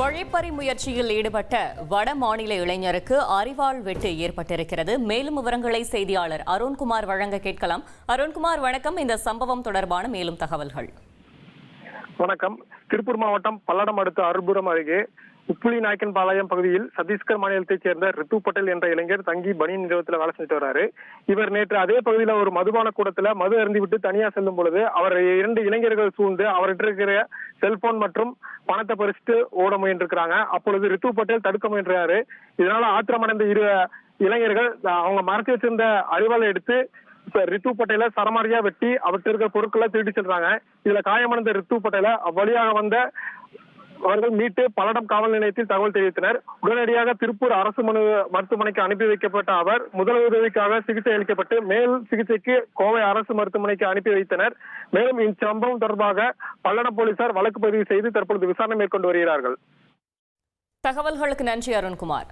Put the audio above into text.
வழிப்பறி முயற்சியில் ஈடுபட்ட வட மாநில இளைஞருக்கு அரிவாள் வெட்டு ஏற்பட்டிருக்கிறது. மேலும் விவரங்களை செய்தியாளர் அருண்குமார் வழங்க கேட்கலாம். அருண்குமார், வணக்கம். இந்த சம்பவம் தொடர்பான மேலும் தகவல்கள். வணக்கம். திருப்பூர் மாவட்டம் பல்லடம் அடுத்த அருள்புரம் அருகே உப்புளி நாயக்கன்பாளையம் பகுதியில் சத்தீஸ்கர் மாநிலத்தைச் சேர்ந்த ரித்து பட்டேல் என்ற இளைஞர் தங்கி பனியன் நிறுவனத்தில் வேலை செஞ்சுட்டு வர்றாரு. இவர் நேற்று அதே பகுதியில் ஒரு மதுபான கூடத்துல மது அருந்திவிட்டு தனியா செல்லும் பொழுது அவர் 2 இளைஞர்கள் சூழ்ந்து அவர்கிட்ட இருக்கிற செல்போன் மற்றும் பணத்தை பறிச்சுட்டு ஓட முயன்றிருக்கிறாங்க. அப்பொழுது ரித்து பட்டேல் தடுக்க முயன்றாரு. இதனால ஆத்திரமடைந்த 2 இளைஞர்கள் அவங்க மறைச்சு வச்சிருந்த அரிவாளை எடுத்து ரித்து பட்டேல சரமாரியா வெட்டி அவர்கிட்ட இருக்கிற பொருட்களை திருடி செல்றாங்க. இதுல காயமடைந்த ரித்து பட்டேல அவ்வழியாக வந்த அவர்கள் மீட்டு பல்லடம் காவல் நிலையத்தில் தகவல் தெரிவித்தனர். உடனடியாக திருப்பூர் அரசு மருத்துவமனைக்கு அனுப்பி வைக்கப்பட்ட அவர் முதல் உதவிக்காக சிகிச்சை அளிக்கப்பட்டு மேல் சிகிச்சைக்கு கோவை அரசு மருத்துவமனைக்கு அனுப்பி வைத்தனர். மேலும் இச்சம்பவம் தொடர்பாக பல்லடம் போலீசார் வழக்கு பதிவு செய்து தற்பொழுது விசாரணை மேற்கொண்டு வருகிறார்கள். தகவல்களுக்கு நன்றி அருண்குமார்.